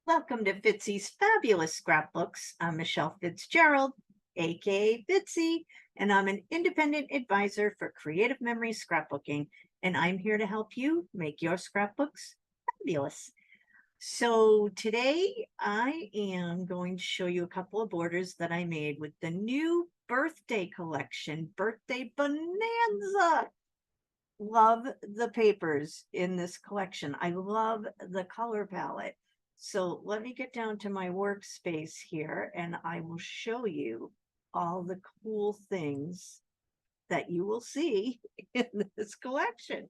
Welcome to Fitzy's Fabulous Scrapbooks. I'm Michelle Fitzgerald, aka Fitzy, and I'm an independent advisor for Creative Memory Scrapbooking, and I'm here to help you make your scrapbooks fabulous. So today I am going to show you a couple of borders that I made with the new birthday collection, Birthday Bonanza. Love the papers in this collection. I love the color palette. So let me get down to my workspace here and I will show you all the cool things that you will see in this collection.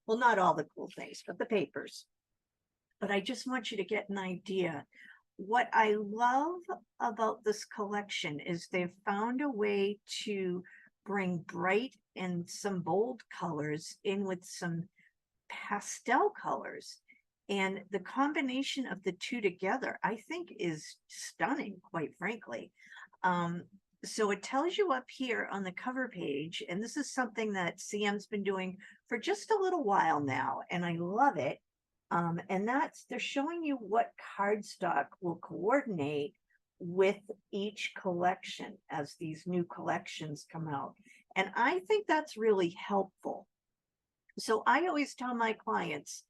Well, not all the cool things, but the papers. But I just want you to get an idea. What I love about this collection is they've found a way to bring bright and some bold colors in with some pastel colors. And the combination of the two together, I think, is stunning, quite frankly. So it tells you up here on the cover page, and this is something that CM's been doing for just a little while now, and I love it. And they're showing you what cardstock will coordinate with each collection as these new collections come out. And I think that's really helpful. So I always tell my clients,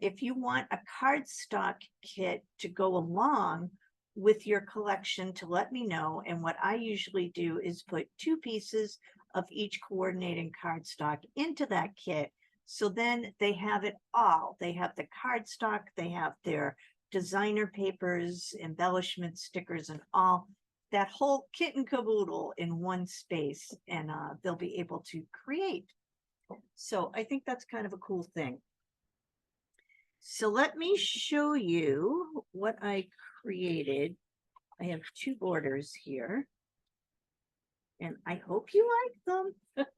if you want a cardstock kit to go along with your collection, to let me know. And what I usually do is put 2 pieces of each coordinating cardstock into that kit. So then they have it all. They have the cardstock, they have their designer papers, embellishments, stickers, and all that whole kit and caboodle in one space, and they'll be able to create. So I think that's kind of a cool thing. So let me show you what I created. I have 2 borders here, and I hope you like them.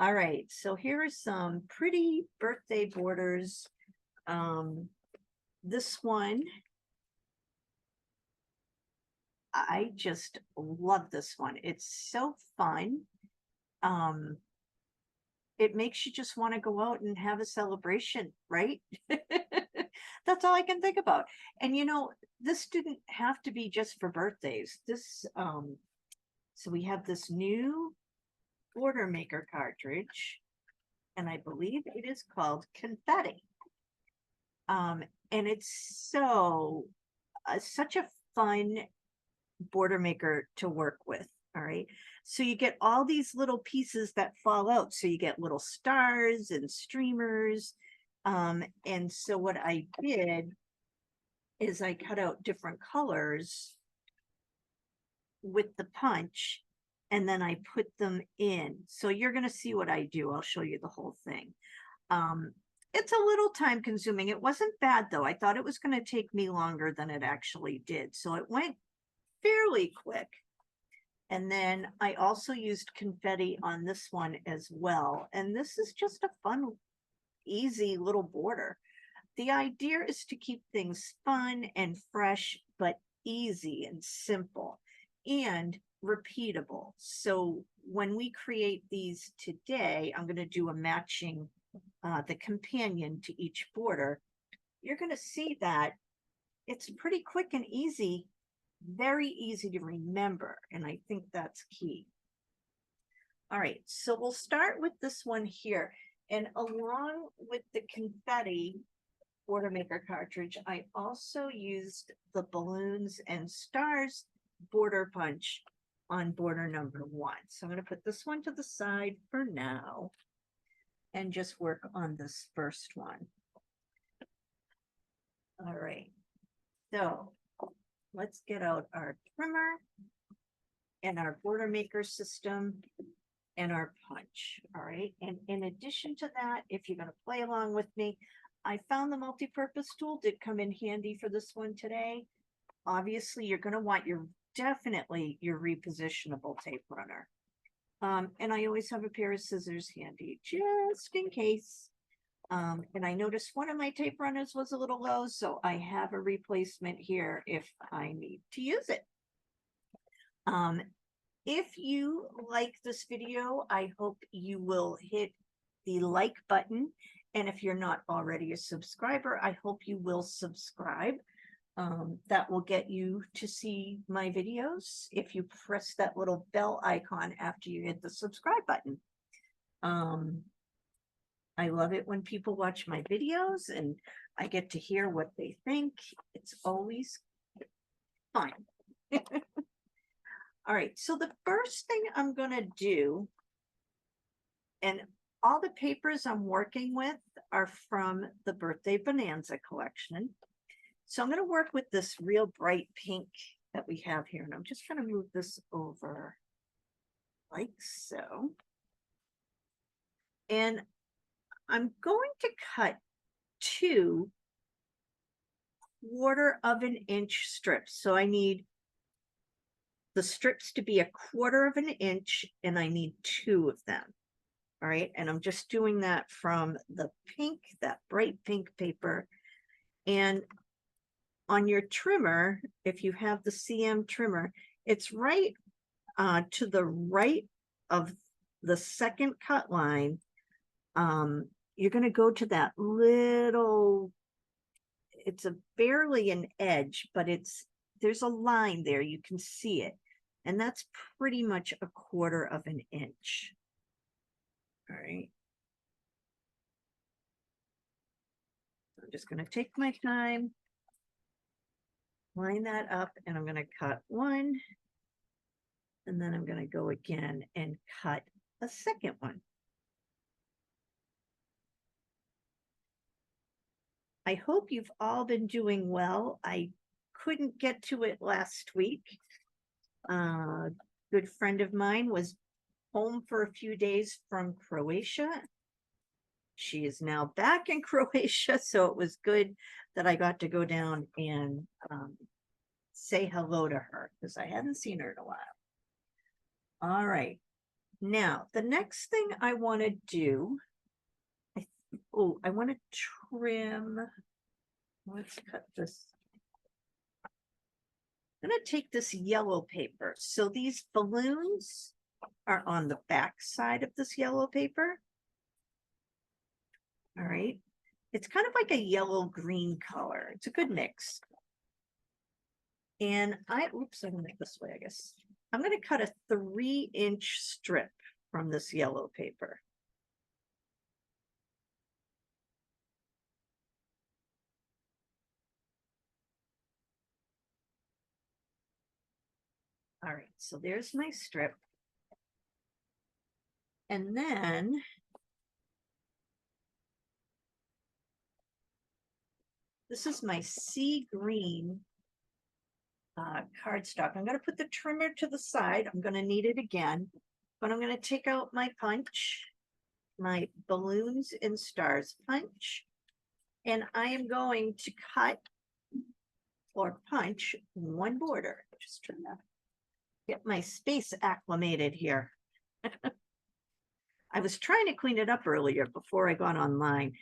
All right, so here are some pretty birthday borders. This one, I just love this one. It's so fun. It makes you just want to go out and have a celebration, right? That's all I can think about. And this didn't have to be just for birthdays. So we have this new border maker cartridge, and I believe it is called Confetti. And it's such a fun border maker to work with. All right. So you get all these little pieces that fall out. So you get little stars and streamers. And so what I did is I cut out different colors with the punch, and then I put them in. So you're going to see what I do. I'll show you the whole thing. It's a little time consuming. It wasn't bad though. I thought it was going to take me longer than it actually did. So it went fairly quick. And then I also used confetti on this one as well. And this is just a fun, easy little border. The idea is to keep things fun and fresh, but easy and simple and repeatable. So when we create these today, I'm going to do a matching, the companion to each border. You're going to see that it's pretty quick and easy, very easy to remember, and I think that's key. All right, so we'll start with this one here, and along with the confetti border maker cartridge, I also used the balloons and stars border punch on border number 1. So I'm going to put this one to the side for now and just work on this first one. All right, so let's get out our trimmer and our border maker system and our punch. All right. And in addition to that, if you're going to play along with me, I found the multi-purpose tool did come in handy for this one today. Obviously, you're going to want definitely your repositionable tape runner. And I always have a pair of scissors handy just in case. And I noticed one of my tape runners was a little low, so I have a replacement here if I need to use it. If you like this video, I hope you will hit the like button And if you're not already a subscriber, I hope you will subscribe. That will get you to see my videos if you press that little bell icon after you hit the subscribe button. I love it when people watch my videos and I get to hear what they think. It's always fun. All right, so the first thing I'm going to do, and all the papers I'm working with are from the Birthday Bonanza collection. So I'm going to work with this real bright pink that we have here. And I'm just going to move this over like so. And I'm going to cut 2 1/4-inch strips. So I need the strips to be 1/4 inch and I need 2 of them. All right. And I'm just doing that from the pink, that bright pink paper. And on your trimmer, if you have the CM trimmer, it's right to the right of the second cut line. You're going to go to that little, it's a barely an edge, but there's a line there. You can see it. And that's pretty much 1/4 inch. All right. I'm just going to take my time, line that up, and I'm going to cut 1. And then I'm going to go again and cut a second one. I hope you've all been doing well. I couldn't get to it last week. A good friend of mine was home for a few days from Croatia. She is now back in Croatia, so it was good that I got to go down and say hello to her because I hadn't seen her in a while. All right. Now, the next thing I want to do, I want to trim. Let's cut this. I'm going to take this yellow paper. So these balloons are on the back side of this yellow paper. All right. It's kind of like a yellow-green color. It's a good mix. And oops, I'm going to make this way, I guess. I'm going to cut a 3-inch strip from this yellow paper. All right, so there's my strip. And then this is my sea green cardstock. I'm going to put the trimmer to the side. I'm going to need it again, but I'm going to take out my punch, my balloons and stars punch, and I am going to cut or punch 1 border. Just trim that. Get my space acclimated here. I was trying to clean it up earlier before I got online.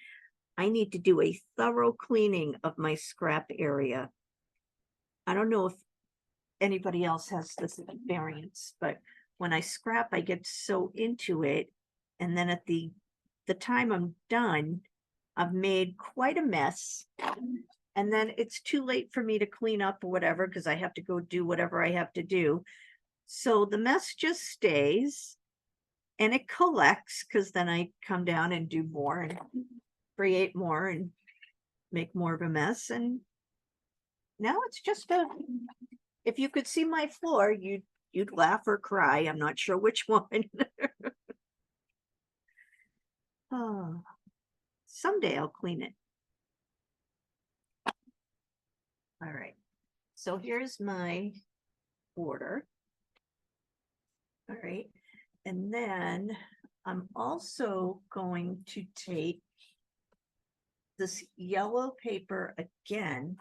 I need to do a thorough cleaning of my scrap area. I don't know if anybody else has this experience, but when I scrap, I get so into it. And then at the time I'm done, I've made quite a mess. And then it's too late for me to clean up or whatever, because I have to go do whatever I have to do. So the mess just stays and it collects, because then I come down and do more and create more and make more of a mess. And now it's just if you could see my floor, you'd laugh or cry. I'm not sure which one. Oh, someday I'll clean it. All right. So here's my border. All right. And then I'm also going to take this yellow paper again.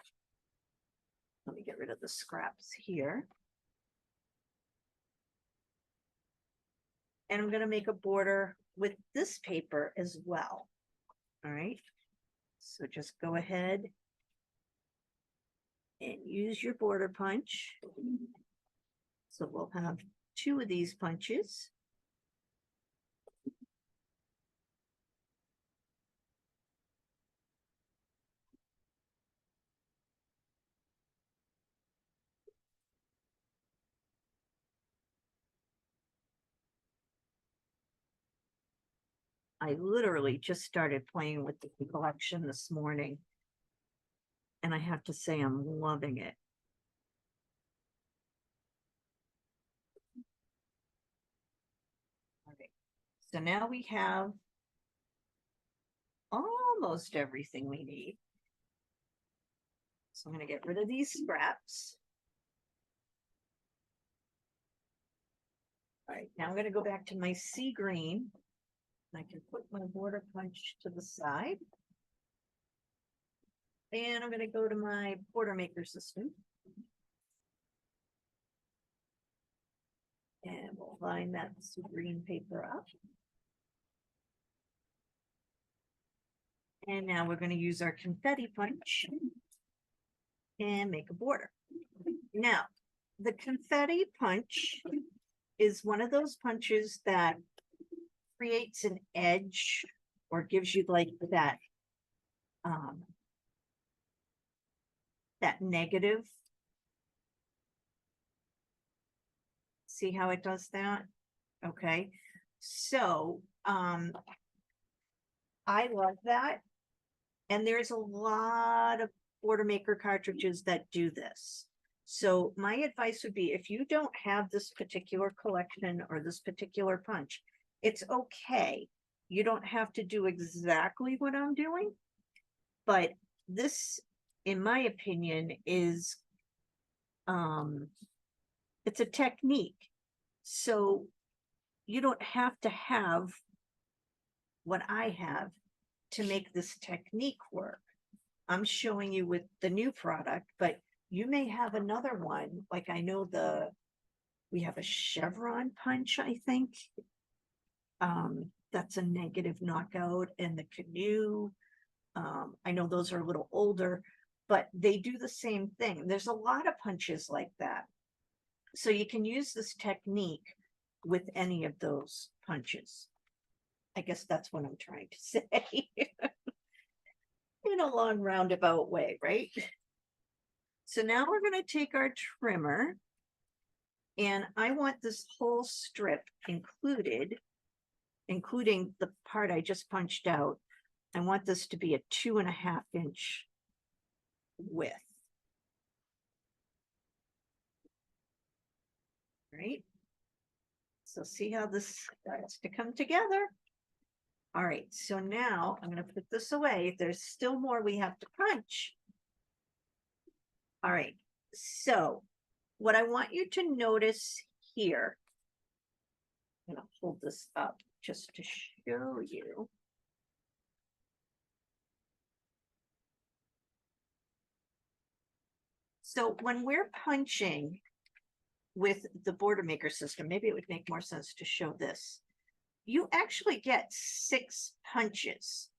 Let me get rid of the scraps here. And I'm going to make a border with this paper as well. All right. So just go ahead and use your border punch. So we'll have 2 of these punches. I literally just started playing with the collection this morning, and I have to say I'm loving it. All right, so now we have almost everything we need. So I'm going to get rid of these scraps. All right, now I'm going to go back to my sea green. I can put my border punch to the side. And I'm going to go to my border maker system. And we'll line that sea green paper up. And now we're going to use our confetti punch and make a border. Now, the confetti punch is one of those punches that creates an edge or gives you like that negative. See how it does that? Okay. So I love that. And there's a lot of border maker cartridges that do this. So my advice would be, if you don't have this particular collection or this particular punch, it's okay. You don't have to do exactly what I'm doing, but this, in my opinion, is it's a technique. So you don't have to have what I have to make this technique work. I'm showing you with the new product, but you may have another one. Like I know we have a chevron punch, I think. That's a negative knockout, and the canoe. I know those are a little older, but they do the same thing. There's a lot of punches like that. So you can use this technique with any of those punches. I guess that's what I'm trying to say. In a long roundabout way, right? So now we're going to take our trimmer, and I want this whole strip including the part I just punched out. I want this to be a 2.5 inch width. Right? So see how this starts to come together? All right, so now I'm going to put this away. There's still more we have to punch. All right, so what I want you to notice here, I'm going to hold this up just to show you. So when we're punching with the border maker system, maybe it would make more sense to show this. You actually get 6 punches.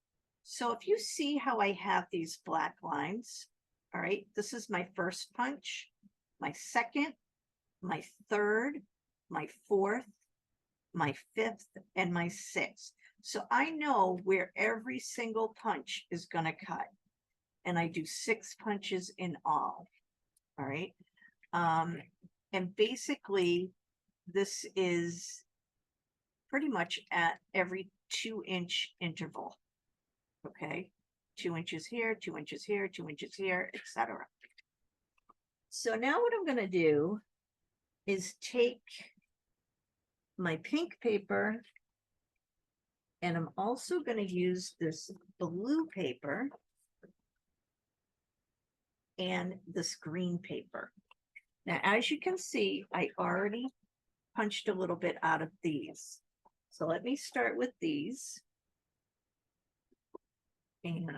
So if you see how I have these black lines, all right, this is my first punch, my second, my third, my fourth, my fifth, and my sixth. So I know where every single punch is going to cut. And I do 6 punches in all. All right. And basically, this is pretty much at every 2 inch interval. Okay. 2 inches here, 2 inches here, 2 inches here, etc. So now what I'm going to do is take my pink paper, and I'm also going to use this blue paper and this green paper. Now, as you can see, I already punched a little bit out of these. So let me start with these. And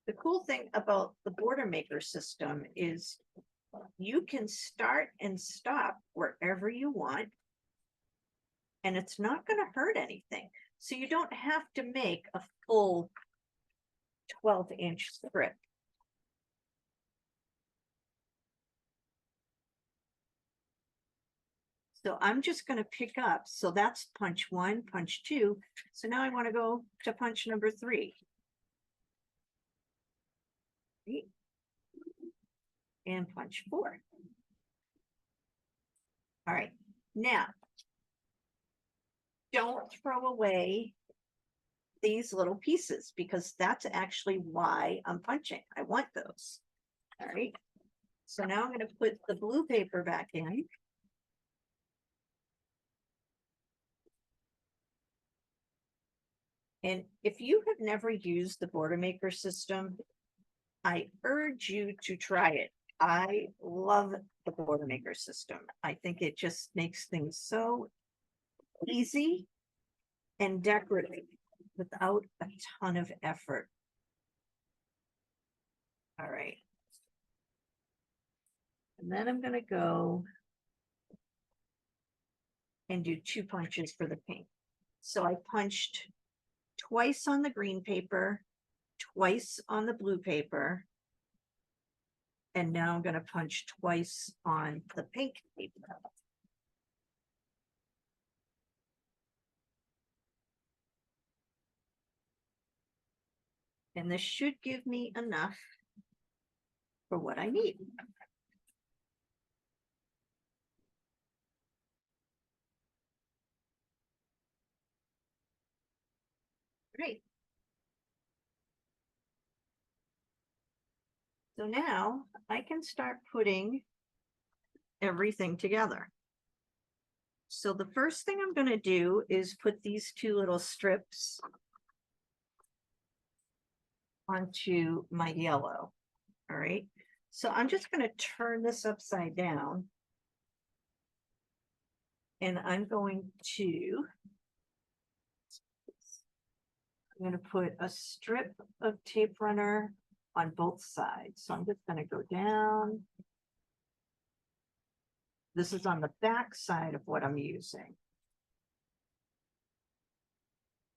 the cool thing about the border maker system is you can start and stop wherever you want, and it's not going to hurt anything. So you don't have to make a full 12-inch strip. So I'm just going to pick up. So that's punch 1, punch 2. So now I want to go to punch number 3. And punch 4. All right. Now, don't throw away these little pieces because that's actually why I'm punching. I want those. All right. So now I'm going to put the blue paper back in. And if you have never used the Border Maker system, I urge you to try it. I love the Border Maker system. I think it just makes things so easy and decorative without a ton of effort. All right. And then I'm going to go and do 2 punches for the pink. So I punched twice on the green paper, twice on the blue paper, and now I'm going to punch twice on the pink paper. And this should give me enough for what I need. Great. So now I can start putting everything together. So the first thing I'm going to do is put these 2 little strips onto my yellow. All right. So I'm just going to turn this upside down. And I'm going to put a strip of tape runner on both sides. So I'm just going to go down. This is on the back side of what I'm using.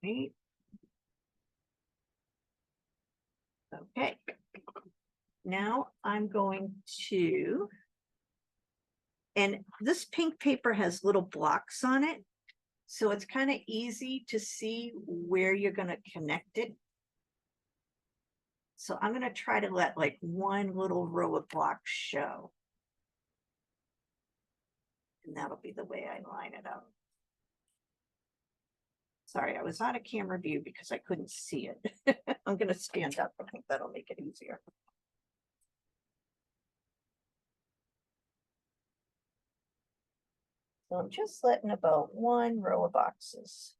Right. Okay. Now I'm going to, and this pink paper has little blocks on it. So it's kind of easy to see where you're going to connect it. So I'm going to try to let like one little row of blocks show. And that'll be the way I line it up. Sorry, I was out of camera view because I couldn't see it. I'm going to stand up. I think that'll make it easier. So I'm just letting about one row of boxes.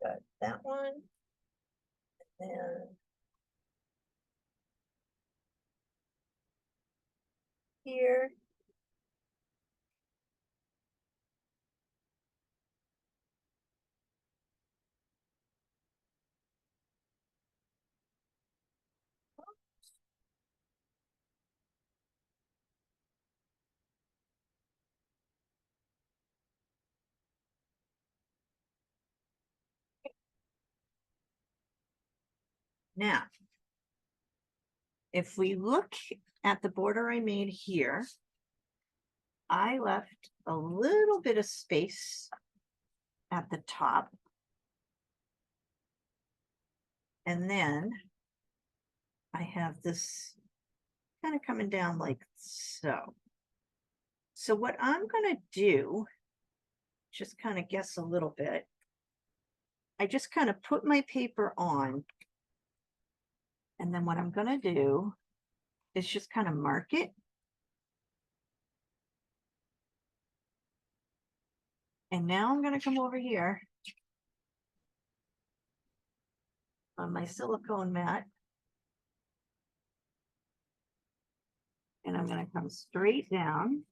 Got that one. And here. Now, if we look at the border I made here, I left a little bit of space at the top. And then I have this kind of coming down like so. So what I'm going to do, just kind of guess a little bit. I just kind of put my paper on. And then what I'm going to do is just kind of mark it. And now I'm going to come over here on my silicone mat. And I'm going to come straight down.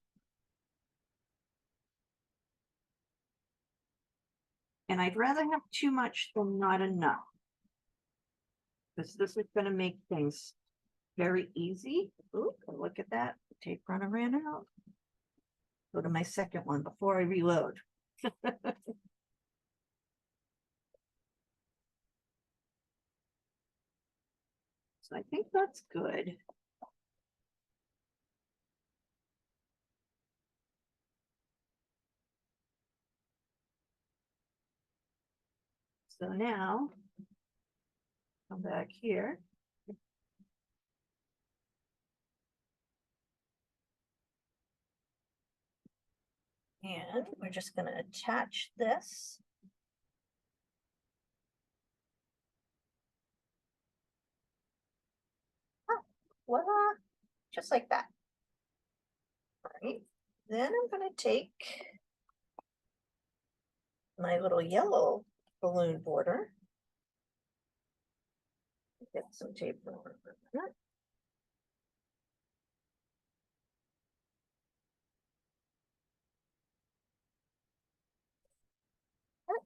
And I'd rather have too much than not enough, because this is going to make things very easy. Ooh, look at that. The tape runner ran out. Go to my second one before I reload. So I think that's good. So now, come back here. And we're just going to attach this. Oh, voila, just like that. All right, then I'm going to take my little yellow balloon border. Get some tape over that. That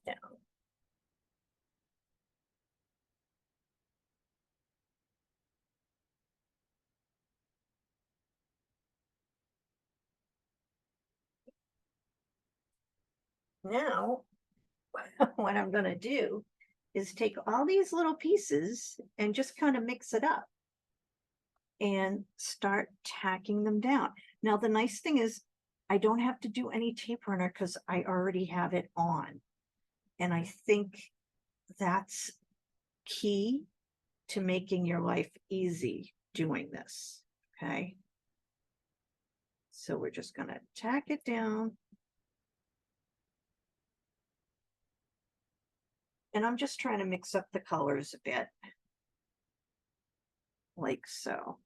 down. Now, what I'm going to do is take all these little pieces and just kind of mix it up and start tacking them down. Now, the nice thing is I don't have to do any tape runner because I already have it on. And I think that's key to making your life easy doing this. Okay. So we're just going to tack it down. And I'm just trying to mix up the colors a bit. Like so.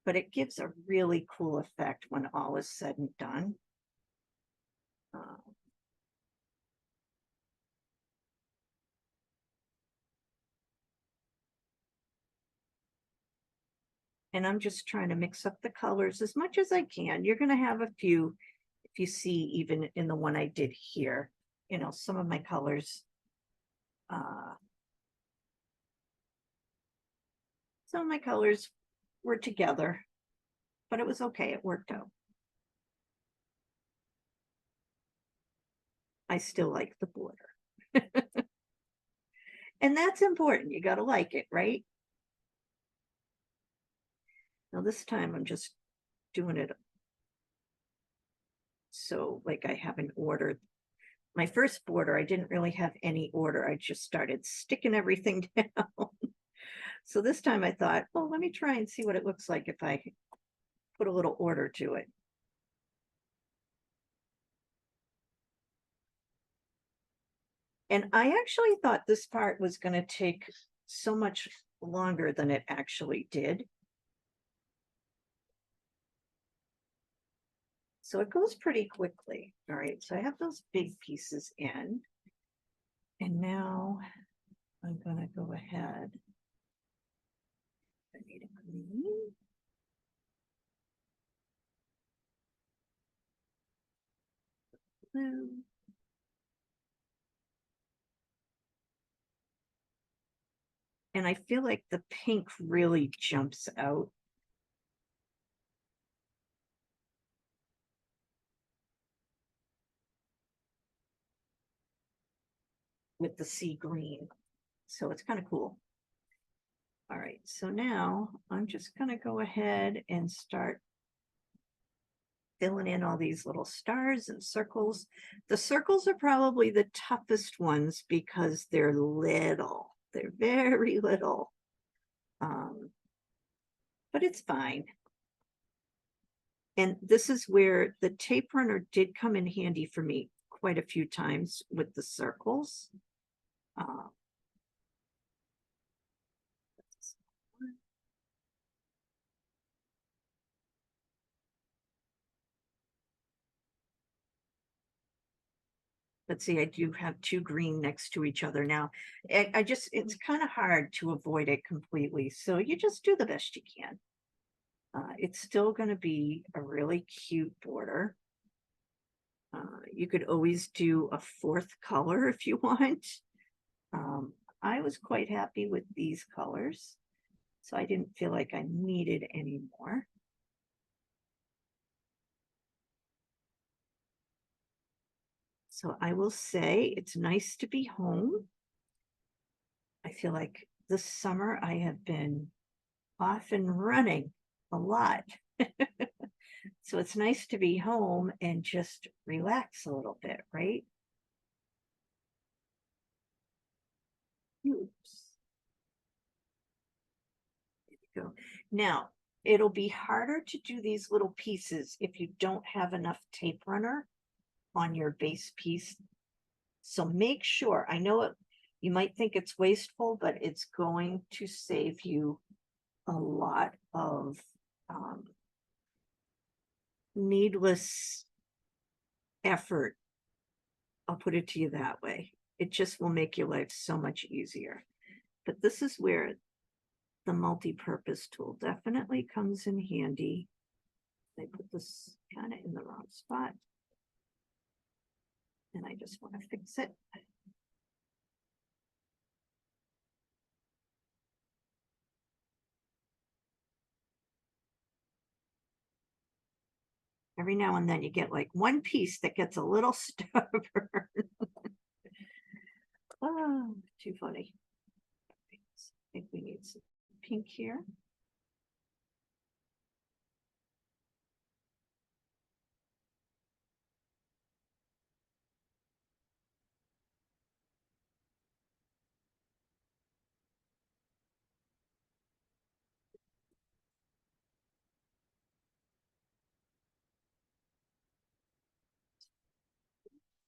But it gives a really cool effect when all is said and done. And I'm just trying to mix up the colors as much as I can. You're going to have a few, if you see, even in the one I did here, you know, some of my colors, were together, but it was okay. It worked out. I still like the border. And that's important. You got to like it, right? Now this time I'm just doing it so like I have an order. My first border, I didn't really have any order. I just started sticking everything down. So this time I thought, well, let me try and see what it looks like if I put a little order to it. And I actually thought this part was going to take so much longer than it actually did. So it goes pretty quickly. All right, so I have those big pieces in. And now I'm going to go ahead. I need a green. Blue. And I feel like the pink really jumps out. With the sea green. So it's kind of cool. All right, so now I'm just going to go ahead and start filling in all these little stars and circles. The circles are probably the toughest ones because they're little. They're very little. But it's fine. And this is where the tape runner did come in handy for me quite a few times with the circles. Let's see, I do have two green next to each other now. It's kind of hard to avoid it completely. So you just do the best you can. It's still going to be a really cute border. You could always do a fourth color if you want. I was quite happy with these colors, so I didn't feel like I needed any more. So I will say it's nice to be home. I feel like this summer I have been off and running a lot. So it's nice to be home and just relax a little bit, right? Oops. There you go. Now, It'll be harder to do these little pieces if you don't have enough tape runner on your base piece. So make sure, I know you might think it's wasteful, but it's going to save you a lot of needless effort. I'll put it to you that way. It just will make your life so much easier. But this is where the multi-purpose tool definitely comes in handy. I put this kind of in the wrong spot, and I just want to fix it. Every now and then you get like one piece that gets a little stubborn. Oh, too funny. I think we need some pink here.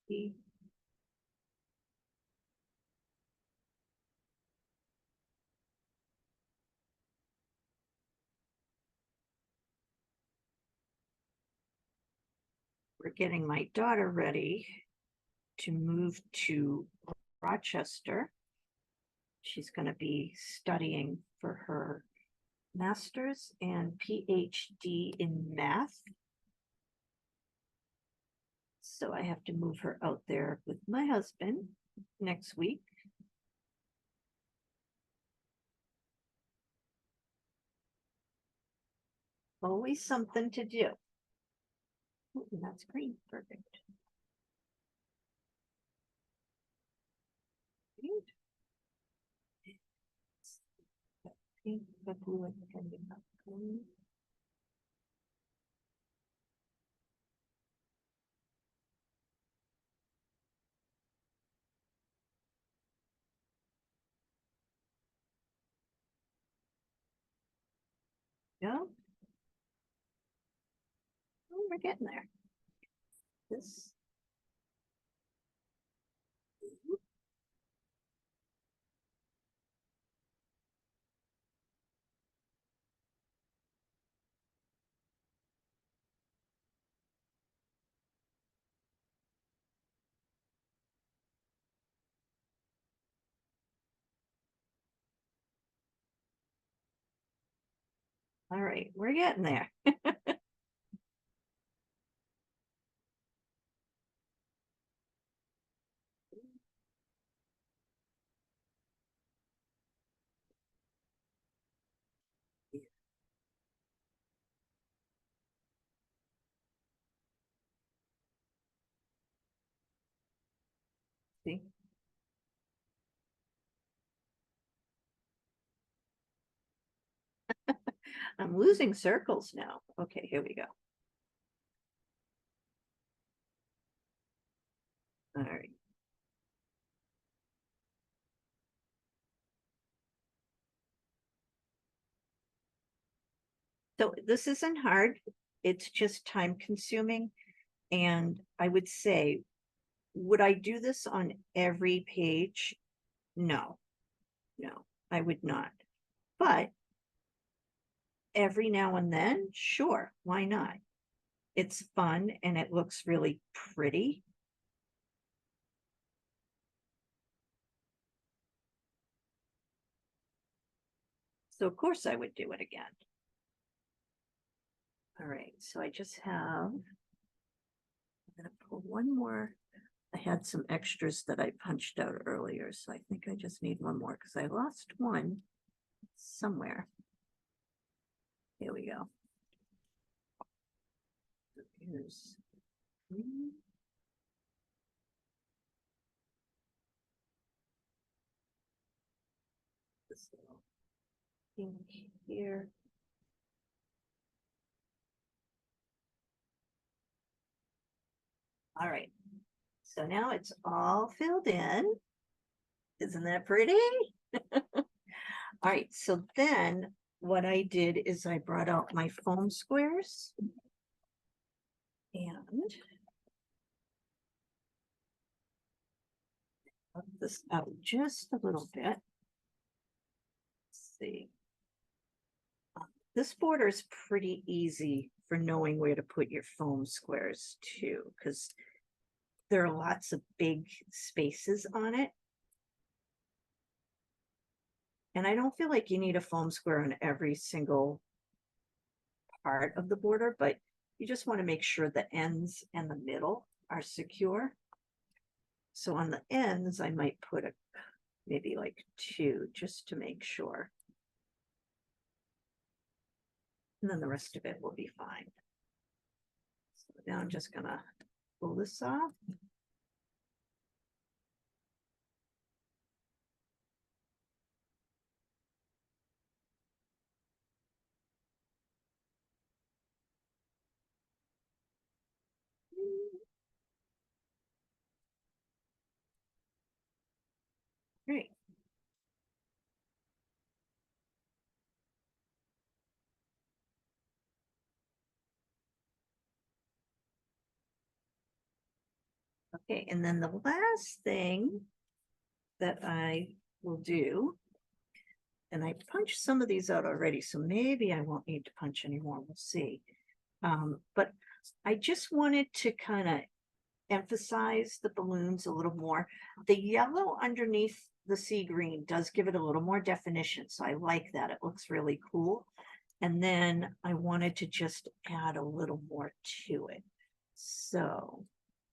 See? We're getting my daughter ready to move to Rochester. She's going to be studying for her master's and PhD in math. So I have to move her out there with my husband next week. Always something to do. Ooh, that's green. Perfect. Pink, the blue, and the green. Yeah. Oh, we're getting there. This. All right, we're getting there. See? I'm losing circles now. Okay, here we go. All right. So this isn't hard. It's just time consuming. And I would say, would I do this on every page? No, no, I would not. But every now and then, sure, why not? It's fun and it looks really pretty. So of course I would do it again. All right, so I just have, I'm gonna pull one more. I had some extras that I punched out earlier, so I think I just need one more because I lost one somewhere. Here we go. Here's green. This little thing here. All right, so now it's all filled in. Isn't that pretty? All right, so then what I did is I brought out my foam squares and cut this out just a little bit. Let's see. This border is pretty easy for knowing where to put your foam squares too, because there are lots of big spaces on it. And I don't feel like you need a foam square on every single part of the border, but you just want to make sure the ends and the middle are secure. So on the ends, I might put maybe like 2 just to make sure. And then the rest of it will be fine. So now I'm just gonna pull this off. Great. Okay, and then the last thing that I will do, and I punched some of these out already, so maybe I won't need to punch anymore, we'll see. But I just wanted to kind of emphasize the balloons a little more. The yellow underneath the sea green does give it a little more definition, so I like that. It looks really cool. And then I wanted to just add a little more to it. So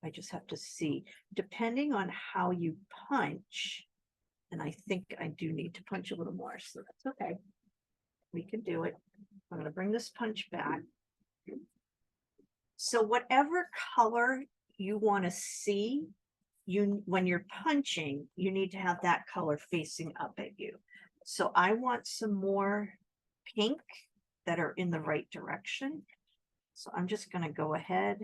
I just have to see, depending on how you punch, and I think I do need to punch a little more, so that's okay. We can do it. I'm going to bring this punch back. So whatever color you want to see, when you're punching, you need to have that color facing up at you. So I want some more pink that are in the right direction. So I'm just going to go ahead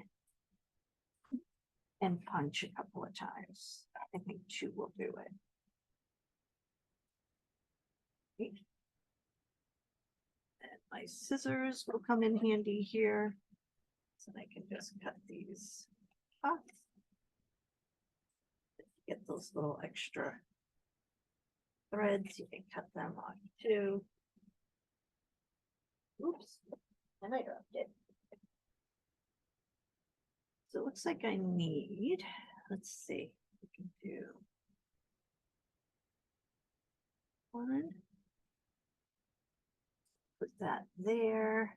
and punch a couple of times. I think 2 will do it. Okay. And my scissors will come in handy here. So I can just cut these off. Get those little extra threads, you can cut them off too. Oops, and I dropped it. So it looks like I need, let's see, we can do 1. Put that there.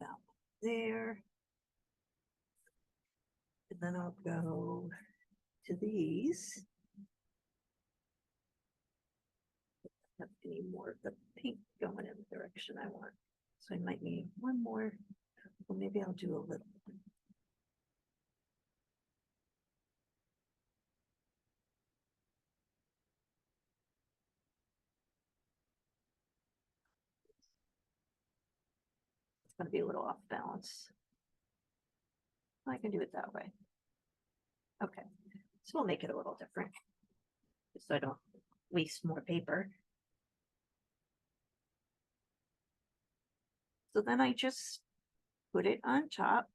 That one there. And then I'll go to these. Have any more of the pink going in the direction I want. So I might need 1 more. Well, maybe I'll do a little. It's going to be a little off balance. I can do it that way. Okay, so we'll make it a little different, so I don't waste more paper. So then I just put it on top.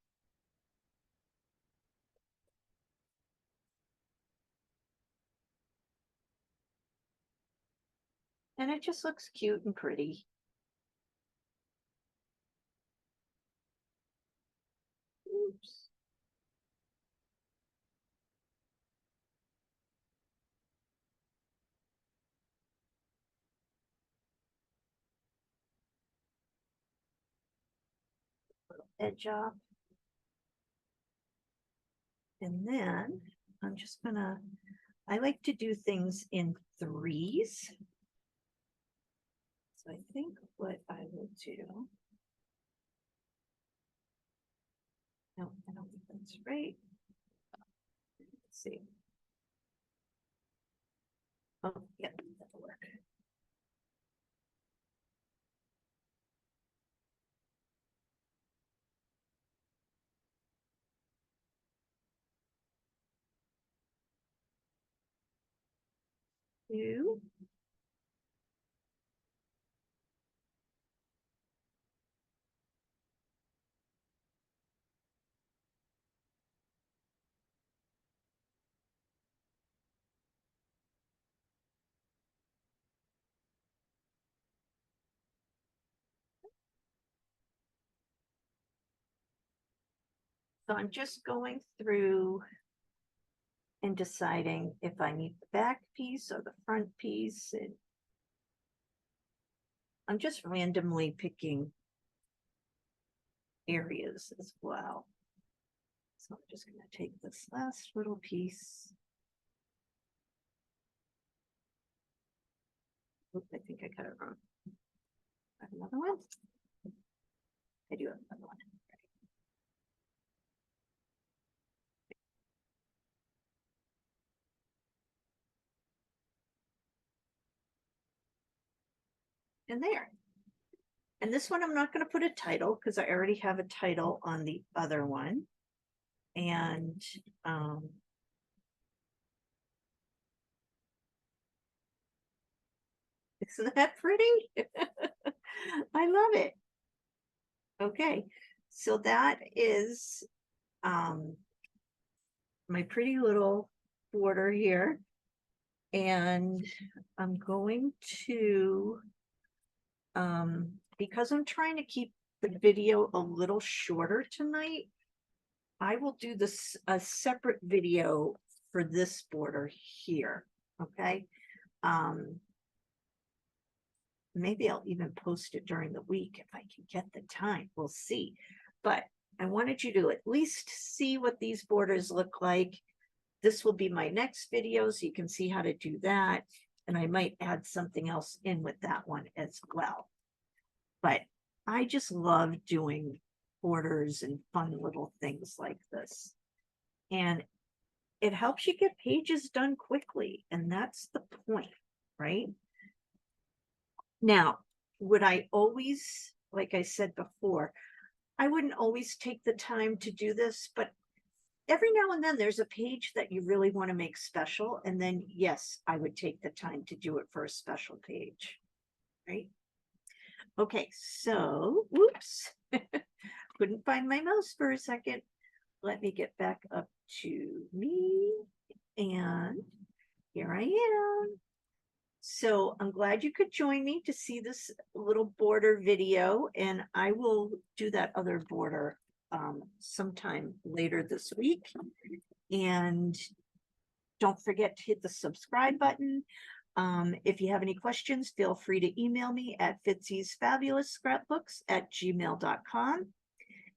And it just looks cute and pretty. Oops. Little edge off. And then I'm just gonna, I like to do things in 3s. So I think what I will do, no, I don't think that's right. Let's see. Oh, yeah, that'll work. Two. So I'm just going through and deciding if I need the back piece or the front piece. And I'm just randomly picking areas as well. So I'm just going to take this last little piece. Oops, I think I cut it wrong. I have another one. I do have another one. And there. And this one, I'm not going to put a title because I already have a title on the other one. And isn't that pretty? I love it. Okay, so that is my pretty little border here. And I'm going to, because I'm trying to keep the video a little shorter tonight, I will do this a separate video for this border here. Okay. Maybe I'll even post it during the week if I can get the time. We'll see. But I wanted you to at least see what these borders look like. This will be my next video, so you can see how to do that. And I might add something else in with that one as well. But I just love doing borders and fun little things like this. And it helps you get pages done quickly. And that's the point, right? Now, would I always, like I said before, I wouldn't always take the time to do this, but every now and then there's a page that you really want to make special. And then, yes, I would take the time to do it for a special page, right? Okay, so, whoops, couldn't find my mouse for a second. Let me get back up to me. And here I am. So I'm glad you could join me to see this little border video, and I will do that other border sometime later this week. And don't forget to hit the subscribe button. If you have any questions, feel free to email me at fitzy'sfabulousScrapbooks@gmail.com.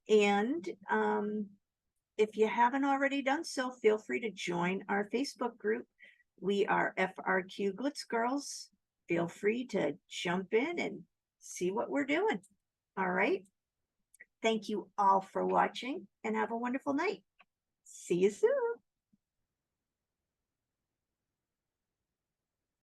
And if you haven't already done so, feel free to join our Facebook group. We are FRQ Glitz Girls. Feel free to jump in and see what we're doing. All right. Thank you all for watching and have a wonderful night. See you soon.